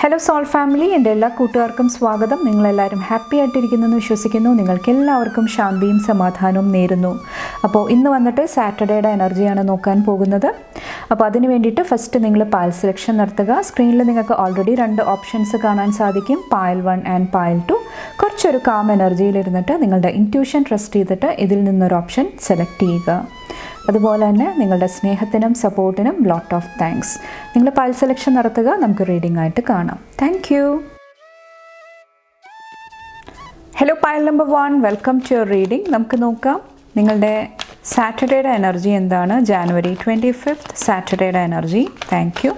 Hello soul family, എൻ്റെ എല്ലാ കൂട്ടുകാർക്കും സ്വാഗതം. നിങ്ങളെല്ലാവരും ഹാപ്പി ആയിട്ടിരിക്കുന്നെന്ന് വിശ്വസിക്കുന്നു. നിങ്ങൾക്കെല്ലാവർക്കും ശാന്തിയും സമാധാനവും നേരുന്നു. അപ്പോൾ ഇന്ന് വന്നിട്ട് സാറ്റർഡേയുടെ എനർജിയാണ് നോക്കാൻ പോകുന്നത്. അപ്പോൾ അതിന് വേണ്ടിയിട്ട് ഫസ്റ്റ് നിങ്ങൾ പായൽ സെലക്ഷൻ നടത്തുക. സ്ക്രീനിൽ നിങ്ങൾക്ക് ഓൾറെഡി 2 ഓപ്ഷൻസ് കാണാൻ സാധിക്കും, പായൽ 1 ആൻഡ് പായൽ 2. കുറച്ചൊരു കാം എനർജിയിലിരുന്നിട്ട് നിങ്ങളുടെ ഇൻറ്റ്യൂഷൻ ട്രസ്റ്റ് ചെയ്തിട്ട് ഇതിൽ നിന്നൊരു ഓപ്ഷൻ സെലക്ട് ചെയ്യുക. അതുപോലെ തന്നെ നിങ്ങളുടെ സ്നേഹത്തിനും സപ്പോർട്ടിനും ലോട്ട് ഓഫ് താങ്ക്സ്. നിങ്ങൾ പായൽ സെലക്ഷൻ നടത്തുക, നമുക്ക് റീഡിംഗ് ആയിട്ട് കാണാം. Thank you. Hello Payal number 1, welcome to your reading. നമുക്ക് നോക്കാം നിങ്ങളുടെ സാറ്റർഡേയുടെ എനർജി എന്താണ്. ജാനുവരി 25 സാറ്റർഡേയുടെ energy. Thank you.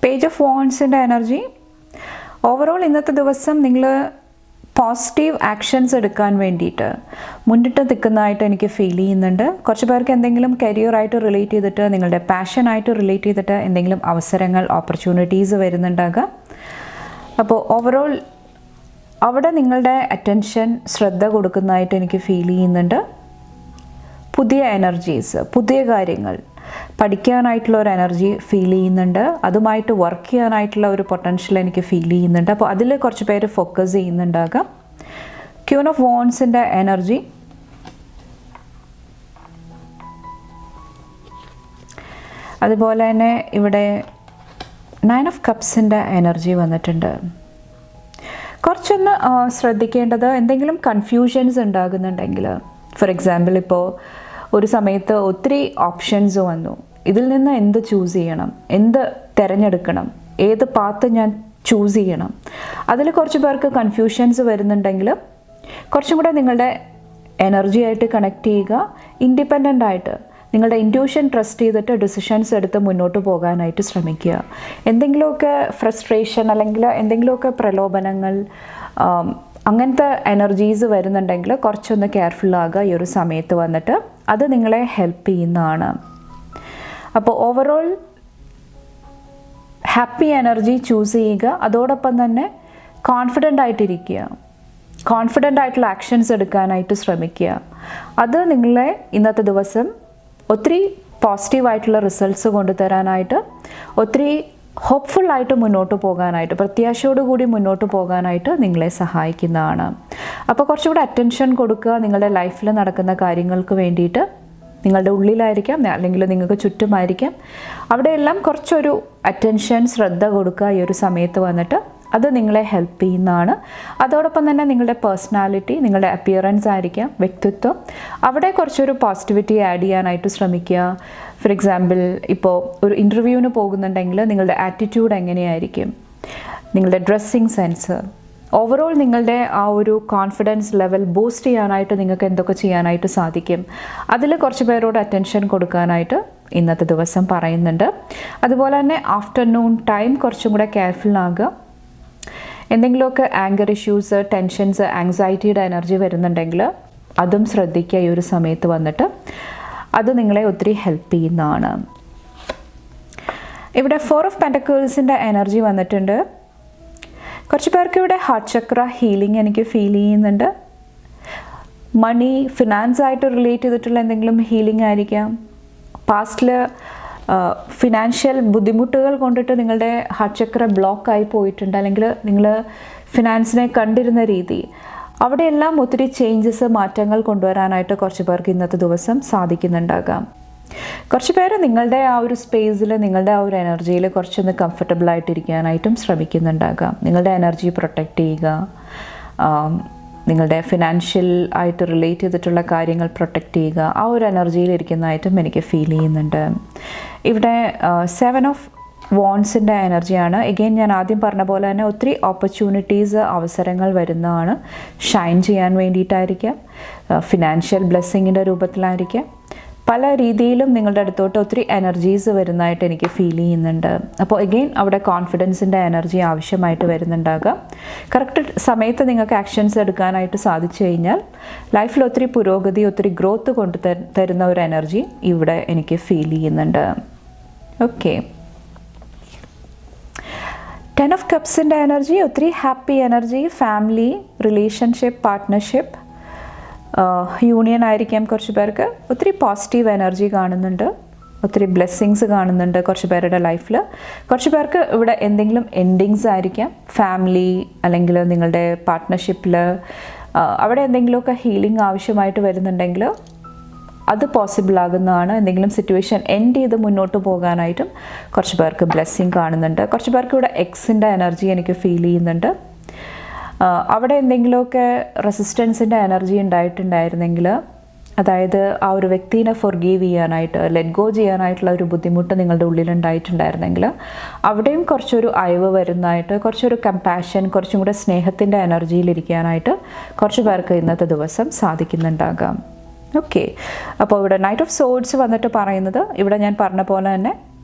Page of വാൻഡ്സിൻ്റെ എനർജി. ഓവറോൾ ഇന്നത്തെ ദിവസം നിങ്ങൾ പോസിറ്റീവ് ആക്ഷൻസ് എടുക്കാൻ വേണ്ടിയിട്ട് മുന്നിട്ട് നിൽക്കുന്നതായിട്ട് എനിക്ക് ഫീൽ ചെയ്യുന്നുണ്ട്. കുറച്ച് പേർക്ക് എന്തെങ്കിലും കരിയറായിട്ട് റിലേറ്റ് ചെയ്തിട്ട്, നിങ്ങളുടെ പാഷനായിട്ട് റിലേറ്റ് ചെയ്തിട്ട് എന്തെങ്കിലും അവസരങ്ങൾ, ഓപ്പർച്യൂണിറ്റീസ് വരുന്നുണ്ടാകാം. അപ്പോൾ ഓവറോൾ അവിടെ നിങ്ങളുടെ അറ്റൻഷൻ, ശ്രദ്ധ കൊടുക്കുന്നതായിട്ട് എനിക്ക് ഫീൽ ചെയ്യുന്നുണ്ട്. പുതിയ എനർജീസ്, പുതിയ കാര്യങ്ങൾ പഠിക്കാനായിട്ടുള്ള ഒരു എനർജി ഫീൽ ചെയ്യുന്നുണ്ട്. അതുമായിട്ട് വർക്ക് ചെയ്യാനായിട്ടുള്ള ഒരു പൊട്ടൻഷ്യൽ എനിക്ക് ഫീൽ ചെയ്യുന്നുണ്ട്. അപ്പോൾ അതിൽ കുറച്ച് പേര് ഫോക്കസ് ചെയ്യുന്നുണ്ടാകാം. ക്യൂൻ ഓഫ് വാൻഡ്സിൻ്റെ എനർജി. അതുപോലെ തന്നെ ഇവിടെ 9 ഓഫ് കപ്സിൻ്റെ എനർജി വന്നിട്ടുണ്ട്. കുറച്ചൊന്ന് ശ്രദ്ധിക്കേണ്ടത്, എന്തെങ്കിലും കൺഫ്യൂഷൻസ് ഉണ്ടാകുന്നുണ്ടെങ്കിൽ, ഫോർ എക്സാമ്പിൾ ഇപ്പോൾ ഒരു സമയത്ത് ഒത്തിരി ഓപ്ഷൻസ് വന്നു, ഇതിൽ നിന്ന് എന്ത് ചൂസ് ചെയ്യണം, എന്ത് തിരഞ്ഞെടുക്കണം, ഏത് പാത്ത് ഞാൻ ചൂസ് ചെയ്യണം, അതിൽ കുറച്ച് പേർക്ക് കൺഫ്യൂഷൻസ് വരുന്നുണ്ടെങ്കിൽ കുറച്ചും കൂടെ നിങ്ങളുടെ എനർജി ആയിട്ട് കണക്ട് ചെയ്യുക. ഇൻഡിപെൻഡൻ്റ് ആയിട്ട് നിങ്ങളുടെ ഇൻറ്റ്യൂഷൻ ട്രസ്റ്റ് ചെയ്തിട്ട് ഡിസിഷൻസ് എടുത്ത് മുന്നോട്ട് പോകാനായിട്ട് ശ്രമിക്കുക. എന്തെങ്കിലുമൊക്കെ ഫ്രസ്ട്രേഷൻ അല്ലെങ്കിൽ എന്തെങ്കിലുമൊക്കെ പ്രലോഭനങ്ങൾ, അങ്ങനത്തെ എനർജീസ് വരുന്നുണ്ടെങ്കിൽ കുറച്ചൊന്ന് കെയർഫുള്ളാകുക ഈ ഒരു സമയത്ത് വന്നിട്ട്. അത് നിങ്ങളെ ഹെൽപ്പ് ചെയ്യുന്നതാണ്. അപ്പോൾ ഓവറോൾ ഹാപ്പി എനർജി ചൂസ് ചെയ്യുക. അതോടൊപ്പം തന്നെ കോൺഫിഡൻ്റ് ആയിട്ടിരിക്കുക, കോൺഫിഡൻ്റ് ആയിട്ടുള്ള ആക്ഷൻസ് എടുക്കാനായിട്ട് ശ്രമിക്കുക. അത് നിങ്ങളെ ഇന്നത്തെ ദിവസം ഒത്തിരി പോസിറ്റീവായിട്ടുള്ള റിസൾട്ട്സ് കൊണ്ടുതരാനായിട്ട്, ഒത്തിരി ഹോപ്പ്ഫുള്ളായിട്ട് മുന്നോട്ട് പോകാനായിട്ട്, പ്രത്യാശയോടുകൂടി മുന്നോട്ട് പോകാനായിട്ട് നിങ്ങളെ സഹായിക്കുന്നതാണ്. അപ്പോൾ കുറച്ചുകൂടി അറ്റൻഷൻ കൊടുക്കുക നിങ്ങളുടെ ലൈഫിൽ നടക്കുന്ന കാര്യങ്ങൾക്ക് വേണ്ടിയിട്ട്. നിങ്ങളുടെ ഉള്ളിലായിരിക്കാം അല്ലെങ്കിൽ നിങ്ങൾക്ക് ചുറ്റുമായിരിക്കാം, അവിടെയെല്ലാം കുറച്ചൊരു അറ്റൻഷൻ, ശ്രദ്ധ കൊടുക്കുക ഈ ഒരു സമയത്ത് വന്നിട്ട്. അത് നിങ്ങളെ ഹെൽപ്പ് ചെയ്യുന്നതാണ്. അതോടൊപ്പം തന്നെ നിങ്ങളുടെ പേഴ്സണാലിറ്റി, നിങ്ങളുടെ അപ്പിയറൻസ് ആയിരിക്കാം, വ്യക്തിത്വം, അവിടെ കുറച്ചൊരു പോസിറ്റിവിറ്റി ആഡ് ചെയ്യാനായിട്ട് ശ്രമിക്കുക. ഫോർ എക്സാമ്പിൾ ഇപ്പോൾ ഒരു ഇൻ്റർവ്യൂവിന് പോകുന്നുണ്ടെങ്കിൽ നിങ്ങളുടെ ആറ്റിറ്റ്യൂഡ് എങ്ങനെയായിരിക്കും, നിങ്ങളുടെ ഡ്രസ്സിങ് സെൻസ്, ഓവറോൾ നിങ്ങളുടെ ആ ഒരു കോൺഫിഡൻസ് ലെവൽ ബൂസ്റ്റ് ചെയ്യാനായിട്ട് നിങ്ങൾക്ക് എന്തൊക്കെ ചെയ്യാനായിട്ട് സാധിക്കും, അതിൽ കുറച്ച് പേരോട് അറ്റൻഷൻ കൊടുക്കാനായിട്ട് ഇന്നത്തെ ദിവസം പറയുന്നുണ്ട്. അതുപോലെ തന്നെ ആഫ്റ്റർനൂൺ ടൈം കുറച്ചും കൂടെ കെയർഫുൾ ആകുക. എന്തെങ്കിലുമൊക്കെ ആങ്കർ ഇഷ്യൂസ്, ടെൻഷൻസ്, ആങ്സൈറ്റിയുടെ എനർജി വരുന്നുണ്ടെങ്കിൽ അതും ശ്രദ്ധിക്കുക ഈ ഒരു സമയത്ത് വന്നിട്ട്. അത് നിങ്ങളെ ഒത്തിരി ഹെൽപ്പ് ചെയ്യുന്നതാണ്. ഇവിടെ 4 ഓഫ് പെൻറ്റക്കിൾസിൻ്റെ എനർജി വന്നിട്ടുണ്ട്. കുറച്ച് പേർക്ക് ഇവിടെ ഹാർട്ട് ചക്ര ഹീലിംഗ് എനിക്ക് ഫീൽ ചെയ്യുന്നുണ്ട്. മണി, ഫിനാൻസ് ആയിട്ട് റിലേറ്റ് ചെയ്തിട്ടുള്ള എന്തെങ്കിലും ഹീലിംഗ് ആയിരിക്കാം. പാസ്റ്റിൽ ഫിനാൻഷ്യൽ ബുദ്ധിമുട്ടുകൾ കൊണ്ടിട്ട് നിങ്ങളുടെ ഹാർട്ട് ചക്ര ബ്ലോക്കായി പോയിട്ടുണ്ട്, അല്ലെങ്കിൽ നിങ്ങൾ ഫിനാൻസിനെ കണ്ടിരുന്ന രീതി, അവിടെയെല്ലാം ഒത്തിരി ചേഞ്ചസ്, മാറ്റങ്ങൾ കൊണ്ടുവരാനായിട്ട് കുറച്ച് പേർക്ക് ഇന്നത്തെ ദിവസം സാധിക്കുന്നുണ്ടാകാം. കുറച്ച് പേര് നിങ്ങളുടെ ആ ഒരു സ്പേസിൽ, നിങ്ങളുടെ ആ ഒരു എനർജിയിൽ കുറച്ചൊന്ന് കംഫർട്ടബിളായിട്ടിരിക്കാനായിട്ടും ശ്രമിക്കുന്നുണ്ടാകാം. നിങ്ങളുടെ എനർജി പ്രൊട്ടക്റ്റ് ചെയ്യുക, നിങ്ങളുടെ ഫിനാൻഷ്യൽ ആയിട്ട് റിലേറ്റ് ചെയ്തിട്ടുള്ള കാര്യങ്ങൾ പ്രൊട്ടക്റ്റ് ചെയ്യുക, ആ ഒരു എനർജിയിൽ ഇരിക്കുന്നതായിട്ടും എനിക്ക് ഫീൽ ചെയ്യുന്നുണ്ട്. ഇവിടെ 7 ഓഫ് വാൻഡ്സിൻ്റെ എനർജിയാണ്. എഗെയിൻ ഞാൻ ആദ്യം പറഞ്ഞ പോലെ തന്നെ ഒത്തിരി ഓപ്പർച്യൂണിറ്റീസ്, അവസരങ്ങൾ വരുന്നതാണ്. ഷൈൻ ചെയ്യാൻ വേണ്ടിയിട്ടായിരിക്കാം, ഫിനാൻഷ്യൽ ബ്ലെസ്സിങ്ങിൻ്റെ രൂപത്തിലായിരിക്കാം, പല രീതിയിലും നിങ്ങളുടെ അടുത്തോട്ട് ഒത്തിരി എനർജീസ് വരുന്നതായിട്ട് എനിക്ക് ഫീൽ ചെയ്യുന്നുണ്ട്. അപ്പോൾ എഗെയിൻ അവിടെ കോൺഫിഡൻസിൻ്റെ എനർജി ആവശ്യമായിട്ട് വരുന്നുണ്ടാകാം. കറക്റ്റ് സമയത്ത് നിങ്ങൾക്ക് ആക്ഷൻസ് എടുക്കാനായിട്ട് സാധിച്ചു കഴിഞ്ഞാൽ ലൈഫിൽ ഒത്തിരി പുരോഗതി, ഒത്തിരി ഗ്രോത്ത് കൊണ്ട് തരുന്ന ഒരു എനർജി ഇവിടെ എനിക്ക് ഫീൽ ചെയ്യുന്നുണ്ട്. ഓക്കെ, 10 ഓഫ് കപ്സിൻ്റെ എനർജി ഒത്തിരി happy energy, family, relationship, partnership, union ആയിരിക്കാം കുറച്ച് പേർക്ക്. ഒത്തിരി പോസിറ്റീവ് എനർജി കാണുന്നുണ്ട്, ഒത്തിരി ബ്ലെസ്സിങ്സ് കാണുന്നുണ്ട് കുറച്ച് പേരുടെ ലൈഫിൽ. കുറച്ച് പേർക്ക് ഇവിടെ എന്തെങ്കിലും എൻഡിങ്സ് ആയിരിക്കാം, ഫാമിലി അല്ലെങ്കിൽ നിങ്ങളുടെ പാർട്ട്ണർഷിപ്പിൽ അവിടെ എന്തെങ്കിലുമൊക്കെ ഹീലിംഗ് ആവശ്യമായിട്ട് വരുന്നുണ്ടെങ്കിൽ അത് പോസിബിൾ ആകുന്നതാണ്. എന്തെങ്കിലും സിറ്റുവേഷൻ എൻഡ് ചെയ്ത് മുന്നോട്ട് പോകാനായിട്ടും കുറച്ച് പേർക്ക് ബ്ലെസ്സിങ് കാണുന്നുണ്ട്. കുറച്ച് പേർക്ക് ഇവിടെ എക്സിൻ്റെ എനർജി എനിക്ക് ഫീൽ ചെയ്യുന്നുണ്ട്. അവിടെ എന്തെങ്കിലുമൊക്കെ റെസിസ്റ്റൻസിൻ്റെ എനർജി ഉണ്ടായിട്ടുണ്ടായിരുന്നെങ്കിൽ, അതായത് ആ ഒരു വ്യക്തിനെ ഫൊർഗീവ് ചെയ്യാനായിട്ട്, ലെറ്റ് ഗോ ചെയ്യാനായിട്ടുള്ള ഒരു ബുദ്ധിമുട്ട് നിങ്ങളുടെ ഉള്ളിൽ ഉണ്ടായിട്ടുണ്ടായിരുന്നെങ്കിൽ അവിടെയും കുറച്ചൊരു അയവ് വരുന്നതായിട്ട്, കുറച്ചൊരു കമ്പാഷൻ, കുറച്ചും കൂടെ സ്നേഹത്തിൻ്റെ എനർജിയിലിരിക്കാനായിട്ട് കുറച്ച് പേർക്ക് ഇന്നത്തെ ദിവസം സാധിക്കുന്നുണ്ടാകാം. ഓക്കെ, അപ്പോൾ ഇവിടെ നൈറ്റ് ഓഫ് സോഡ്സ് വന്നിട്ട് പറയുന്നത്, ഇവിടെ ഞാൻ പറഞ്ഞ പോലെ തന്നെ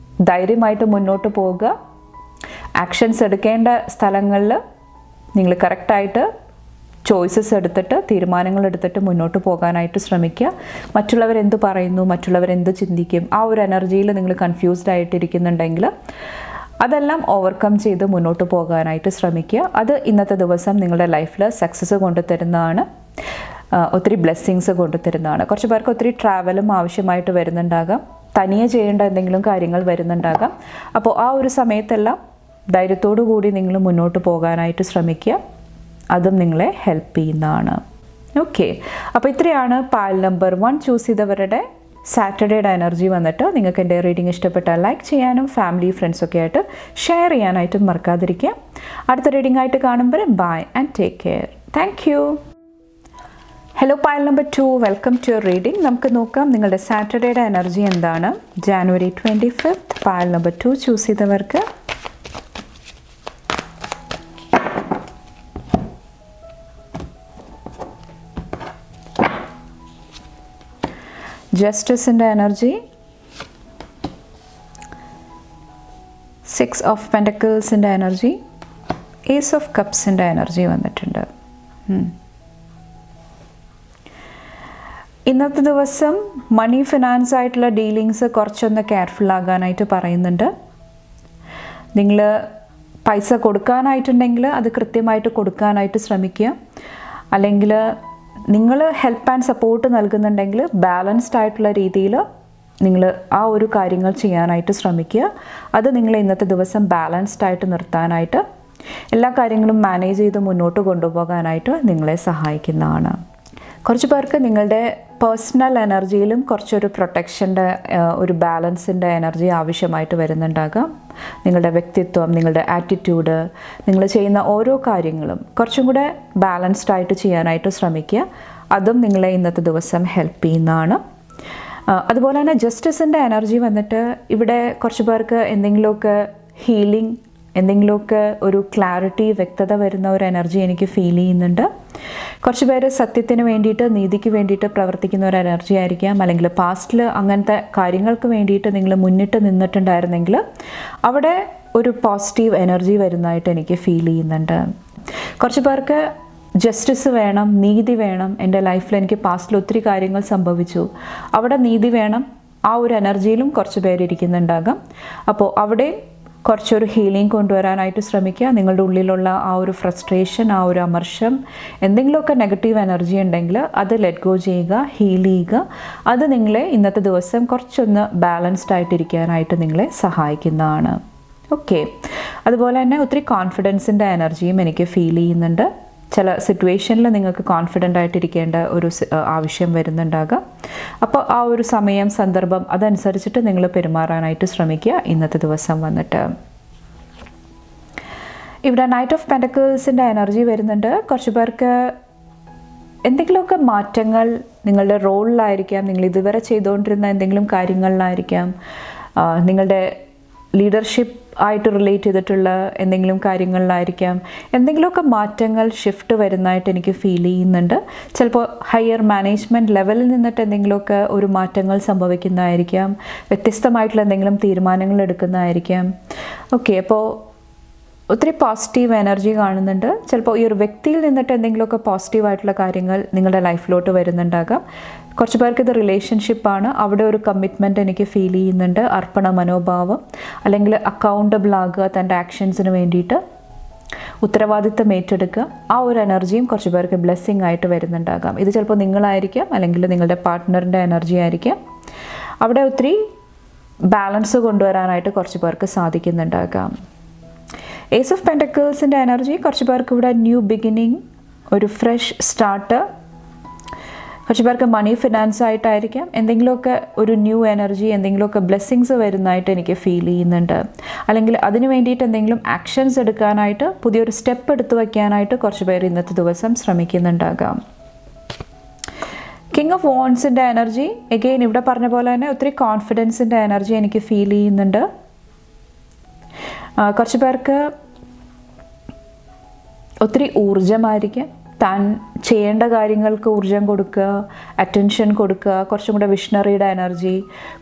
ധൈര്യമായിട്ട് മുന്നോട്ട് പോവുക. ആക്ഷൻസ് എടുക്കേണ്ട സ്ഥലങ്ങളിൽ നിങ്ങൾ കറക്റ്റായിട്ട് ചോയ്സസ് എടുത്തിട്ട്, തീരുമാനങ്ങൾ എടുത്തിട്ട് മുന്നോട്ട് പോകാനായിട്ട് ശ്രമിക്കുക. മറ്റുള്ളവരെന്ത് പറയുന്നു, മറ്റുള്ളവരെന്ത് ചിന്തിക്കും, ആ ഒരു എനർജിയിൽ നിങ്ങൾ കൺഫ്യൂസ്ഡ് ആയിട്ടിരിക്കുന്നുണ്ടെങ്കിൽ അതെല്ലാം ഓവർകം ചെയ്ത് മുന്നോട്ട് പോകാനായിട്ട് ശ്രമിക്കുക. അത് ഇന്നത്തെ ദിവസം നിങ്ങളുടെ ലൈഫിൽ സക്സസ് കൊണ്ടുതരുന്നതാണ്, ഒത്തിരി ബ്ലെസ്സിങ്സ് കൊണ്ടുതരുന്നതാണ്. കുറച്ച് പേർക്ക് ഒത്തിരി ട്രാവലും ആവശ്യമായിട്ട് വരുന്നുണ്ടാകാം, തനിയെ ചെയ്യേണ്ട എന്തെങ്കിലും കാര്യങ്ങൾ വരുന്നുണ്ടാകാം. അപ്പോൾ ആ ഒരു സമയത്തെല്ലാം ധൈര്യത്തോടു കൂടി നിങ്ങൾ മുന്നോട്ട് പോകാനായിട്ട് ശ്രമിക്കുക. അതും നിങ്ങളെ ഹെൽപ്പ് ചെയ്യുന്നതാണ്. ഓക്കെ, അപ്പോൾ ഇത്രയാണ് പാൽ നമ്പർ 1 ചൂസ് ചെയ്തവരുടെ സാറ്റർഡേയുടെ എനർജി വന്നിട്ട്. നിങ്ങൾക്ക് എൻ്റെ റീഡിംഗ് ഇഷ്ടപ്പെട്ടാൽ ലൈക്ക് ചെയ്യാനും ഫാമിലി ഫ്രണ്ട്സൊക്കെ ആയിട്ട് ഷെയർ ചെയ്യാനായിട്ടും മറക്കാതിരിക്കുക. അടുത്ത റീഡിംഗ് ആയിട്ട് കാണുമ്പോൾ bye and take care. Thank you. Hello file number 2, welcome to your reading. നമുക്ക് നോക്കാം നിങ്ങളുടെ സാറ്റർഡേയുടെ എനർജി എന്താണ്. ജാനുവരി 25 പൈൽ നമ്പർ 2 ചൂസ് ചെയ്തവർക്ക് ജസ്റ്റിസിൻ്റെ എനർജി, 6 ഓഫ് പെൻറ്റക്കിൾസിൻ്റെ എനർജി, ഏസ് ഓഫ് കപ്സിൻ്റെ എനർജി വന്നിട്ടുണ്ട്. ഇന്നത്തെ ദിവസം മണി ഫിനാൻസ് ആയിട്ടുള്ള ഡീലിങ്സ് കുറച്ചൊന്ന് കെയർഫുൾ ആകാനായിട്ട് പറയുന്നുണ്ട്. നിങ്ങൾ പൈസ കൊടുക്കാനായിട്ടുണ്ടെങ്കിൽ അത് കൃത്യമായിട്ട് കൊടുക്കാനായിട്ട് ശ്രമിക്കുക. അല്ലെങ്കിൽ നിങ്ങൾ ഹെൽപ്പ് ആൻഡ് സപ്പോർട്ട് നൽകുന്നുണ്ടെങ്കിൽ ബാലൻസ്ഡ് ആയിട്ടുള്ള രീതിയിൽ നിങ്ങൾ ആ ഒരു കാര്യങ്ങൾ ചെയ്യാനായിട്ട് ശ്രമിക്കുക. അത് നിങ്ങളെ ഇന്നത്തെ ദിവസം ബാലൻസ്ഡ് ആയിട്ട് നിർത്താനായിട്ട്, എല്ലാ കാര്യങ്ങളും മാനേജ് ചെയ്ത് മുന്നോട്ട് കൊണ്ടുപോകാനായിട്ട് നിങ്ങളെ സഹായിക്കുന്നതാണ്. കുറച്ച് പേർക്ക് നിങ്ങളുടെ പേഴ്സണൽ എനർജിയിലും കുറച്ചൊരു പ്രൊട്ടക്ഷൻ്റെ, ഒരു ബാലൻസിൻ്റെ എനർജി ആവശ്യമായിട്ട് വരുന്നുണ്ടാകാം. നിങ്ങളുടെ വ്യക്തിത്വം, നിങ്ങളുടെ ആറ്റിറ്റ്യൂഡ്, നിങ്ങൾ ചെയ്യുന്ന ഓരോ കാര്യങ്ങളും കുറച്ചും കൂടെ ബാലൻസ്ഡ് ആയിട്ട് ചെയ്യാനായിട്ട് ശ്രമിക്കുക. അതും നിങ്ങളെ ഇന്നത്തെ ദിവസം ഹെൽപ്പ് ചെയ്യുന്നതാണ്. അതുപോലെ തന്നെ ജസ്റ്റിസിൻ്റെ എനർജി വന്നിട്ട് ഇവിടെ കുറച്ച് പേർക്ക് എന്തെങ്കിലുമൊക്കെ ഹീലിംഗ്, എന്തെങ്കിലുമൊക്കെ ഒരു ക്ലാരിറ്റി, വ്യക്തത വരുന്ന ഒരു എനർജി എനിക്ക് ഫീൽ ചെയ്യുന്നുണ്ട്. കുറച്ച് പേര് സത്യത്തിന് വേണ്ടിയിട്ട്, നീതിക്ക് വേണ്ടിയിട്ട് പ്രവർത്തിക്കുന്ന ഒരു എനർജി ആയിരിക്കാം. അല്ലെങ്കിൽ പാസ്റ്റിൽ അങ്ങനത്തെ കാര്യങ്ങൾക്ക് വേണ്ടിയിട്ട് നിങ്ങൾ മുന്നിട്ട് നിന്നിട്ടുണ്ടായിരുന്നെങ്കിൽ അവിടെ ഒരു പോസിറ്റീവ് എനർജി വരുന്നതായിട്ട് എനിക്ക് ഫീൽ ചെയ്യുന്നുണ്ട്. കുറച്ച് പേർക്ക് ജസ്റ്റിസ് വേണം, നീതി വേണം. എൻ്റെ ലൈഫിൽ എനിക്ക് പാസ്റ്റിൽ ഒത്തിരി കാര്യങ്ങൾ സംഭവിച്ചു, അവിടെ നീതി വേണം. ആ ഒരു എനർജിയിലും കുറച്ച് പേരിരിക്കുന്നുണ്ടാകാം. അപ്പോൾ അവിടെ കുറച്ചൊരു ഹീലിംഗ് കൊണ്ടുവരാനായിട്ട് ശ്രമിക്കുക. നിങ്ങളുടെ ഉള്ളിലുള്ള ആ ഒരു ഫ്രസ്ട്രേഷൻ, ആ ഒരു അമർഷം, എന്തെങ്കിലുമൊക്കെ നെഗറ്റീവ് എനർജി ഉണ്ടെങ്കിൽ അത് ലെറ്റ് ഗോ ചെയ്യുക, ഹീൽ ചെയ്യുക. അത് നിങ്ങളെ ഇന്നത്തെ ദിവസം കുറച്ചൊന്ന് ബാലൻസ്ഡ് ആയിട്ടിരിക്കാനായിട്ട് നിങ്ങളെ സഹായിക്കുന്നതാണ്. ഓക്കെ, അതുപോലെ തന്നെ ഒത്തിരി കോൺഫിഡൻസിൻ്റെ എനർജിയും എനിക്ക് ഫീൽ ചെയ്യുന്നുണ്ട്. ചില സിറ്റുവേഷനിൽ നിങ്ങൾക്ക് കോൺഫിഡൻ്റ് ആയിട്ടിരിക്കേണ്ട ഒരു ആവശ്യം വരുന്നുണ്ടാകാം. അപ്പോൾ ആ ഒരു സമയം, സന്ദർഭം അതനുസരിച്ചിട്ട് നിങ്ങൾ പെരുമാറാനായിട്ട് ശ്രമിക്കുക ഇന്നത്തെ ദിവസം വന്നിട്ട്. ഇവിടെ നൈറ്റ് ഓഫ് പെൻറ്റക്കിൾസിൻ്റെ എനർജി വരുന്നുണ്ട്. കുറച്ച് പേർക്ക് എന്തെങ്കിലുമൊക്കെ മാറ്റങ്ങൾ നിങ്ങളുടെ റോളിലായിരിക്കാം, നിങ്ങൾ ഇതുവരെ ചെയ്തുകൊണ്ടിരുന്ന എന്തെങ്കിലും കാര്യങ്ങളിലായിരിക്കാം, നിങ്ങളുടെ ലീഡർഷിപ്പ് ആയിട്ട് റിലേറ്റ് ചെയ്തിട്ടുള്ള എന്തെങ്കിലും കാര്യങ്ങളിലായിരിക്കാം എന്തെങ്കിലുമൊക്കെ മാറ്റങ്ങൾ, ഷിഫ്റ്റ് വരുന്നതായിട്ട് എനിക്ക് ഫീൽ ചെയ്യുന്നുണ്ട്. ചിലപ്പോൾ ഹയർ മാനേജ്മെൻറ്റ് ലെവലിൽ നിന്നിട്ട് എന്തെങ്കിലുമൊക്കെ ഒരു മാറ്റങ്ങൾ സംഭവിക്കുന്നതായിരിക്കാം, വ്യത്യസ്തമായിട്ടുള്ള എന്തെങ്കിലും തീരുമാനങ്ങൾ എടുക്കുന്നതായിരിക്കാം. ഓക്കെ, അപ്പോൾ ഒത്തിരി പോസിറ്റീവ് എനർജി കാണുന്നുണ്ട്. ചിലപ്പോൾ ഈ ഒരു വ്യക്തിയിൽ നിന്നിട്ട് എന്തെങ്കിലുമൊക്കെ പോസിറ്റീവായിട്ടുള്ള കാര്യങ്ങൾ നിങ്ങളുടെ ലൈഫിലോട്ട് വരുന്നുണ്ടാകാം. കുറച്ച് പേർക്ക് ഇത് റിലേഷൻഷിപ്പാണ്, അവിടെ ഒരു കമ്മിറ്റ്മെൻറ്റ് എനിക്ക് ഫീൽ ചെയ്യുന്നുണ്ട്. അർപ്പണ മനോഭാവം അല്ലെങ്കിൽ അക്കൗണ്ടബിൾ ആകുക തൻ്റെ ആക്ഷൻസിന് വേണ്ടിയിട്ട്. ഉത്തരവാദിത്തം ഏറ്റെടുക്കുക, ആ ഒരു എനർജിയും കുറച്ച് പേർക്ക് ബ്ലെസ്സിങ് ആയിട്ട് വരുന്നുണ്ടാകാം. ഇത് ചിലപ്പോൾ നിങ്ങളായിരിക്കാം, അല്ലെങ്കിൽ നിങ്ങളുടെ പാർട്ട്ണറിൻ്റെ എനർജി ആയിരിക്കാം. അവിടെ ഒത്തിരി ബാലൻസ് കൊണ്ടുവരാനായിട്ട് കുറച്ച് പേർക്ക് സാധിക്കുന്നുണ്ടാകാം. ഏസ് ഓഫ് പെൻറ്റക്കിൾസിൻ്റെ എനർജി കുറച്ച് പേർക്ക് ഇവിടെ ന്യൂ ബിഗിനിങ്, ഒരു ഫ്രഷ് സ്റ്റാർട്ട്. കുറച്ച് പേർക്ക് മണി ഫിനാൻസ് ആയിട്ടായിരിക്കാം എന്തെങ്കിലുമൊക്കെ ഒരു ന്യൂ എനർജി, എന്തെങ്കിലുമൊക്കെ ബ്ലെസ്സിങ്സ് വരുന്നതായിട്ട് എനിക്ക് ഫീൽ ചെയ്യുന്നുണ്ട്. അല്ലെങ്കിൽ അതിന് വേണ്ടിയിട്ട് എന്തെങ്കിലും ആക്ഷൻസ് എടുക്കാനായിട്ട്, പുതിയൊരു സ്റ്റെപ്പ് എടുത്തു വയ്ക്കാനായിട്ട് കുറച്ച് പേർ ഇന്നത്തെ ദിവസം ശ്രമിക്കുന്നുണ്ടാകാം. കിങ് ഓഫ് വോൺസിൻ്റെ എനർജി എഗെയിൻ ഇവിടെ പറഞ്ഞ പോലെ തന്നെ ഒത്തിരി കോൺഫിഡൻസിൻ്റെ എനർജി എനിക്ക് ഫീൽ ചെയ്യുന്നുണ്ട്. കുറച്ച് പേർക്ക് ഒത്തിരി ഊർജമായിരിക്കും, താൻ ചെയ്യേണ്ട കാര്യങ്ങൾക്ക് ഊർജം കൊടുക്കുക, അറ്റൻഷൻ കൊടുക്കുക, കുറച്ചും കൂടെ വിഷണറിയുടെ എനർജി,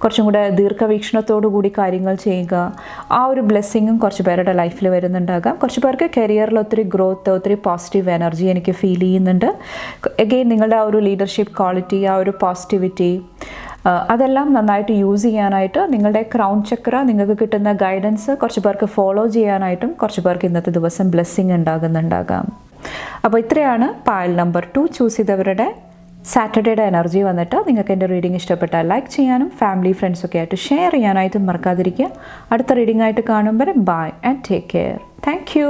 കുറച്ചും കൂടെ ദീർഘവീക്ഷണത്തോടു കൂടി കാര്യങ്ങൾ ചെയ്യുക, ആ ഒരു ബ്ലെസ്സിങ്ങും കുറച്ച് പേരുടെ ലൈഫിൽ വരുന്നുണ്ടാകാം. കുറച്ച് പേർക്ക് കരിയറിൽ ഒത്തിരി ഗ്രോത്ത്, ഒത്തിരി പോസിറ്റീവ് എനർജി എനിക്ക് ഫീൽ ചെയ്യുന്നുണ്ട്. എഗെയിൻ നിങ്ങളുടെ ആ ഒരു ലീഡർഷിപ്പ് ക്വാളിറ്റി, ആ ഒരു പോസിറ്റിവിറ്റി, അതെല്ലാം നന്നായിട്ട് യൂസ് ചെയ്യാനായിട്ട് നിങ്ങളുടെ ക്രൗൺ ചക്ര നിങ്ങൾക്ക് കിട്ടുന്ന ഗൈഡൻസ് കുറച്ച് പേർക്ക് ഫോളോ ചെയ്യാനായിട്ടും കുറച്ച് പേർക്ക് ഇന്നത്തെ ദിവസം ബ്ലെസ്സിങ് ഉണ്ടാകുന്നുണ്ടാകാം. അപ്പോൾ ഇത്രയാണ് പായൽ നമ്പർ 2 ചൂസ് ചെയ്തവരുടെ സാറ്റർഡേയുടെ എനർജി വന്നിട്ട്. നിങ്ങൾക്ക് എൻ്റെ റീഡിംഗ് ഇഷ്ടപ്പെട്ടാൽ ലൈക്ക് ചെയ്യാനും ഫാമിലി ഫ്രണ്ട്സൊക്കെ ആയിട്ട് ഷെയർ ചെയ്യാനായിട്ടും മറക്കാതിരിക്കുക. അടുത്ത റീഡിംഗ് ആയിട്ട് കാണുമ്പോൾ bye and take care. Thank U.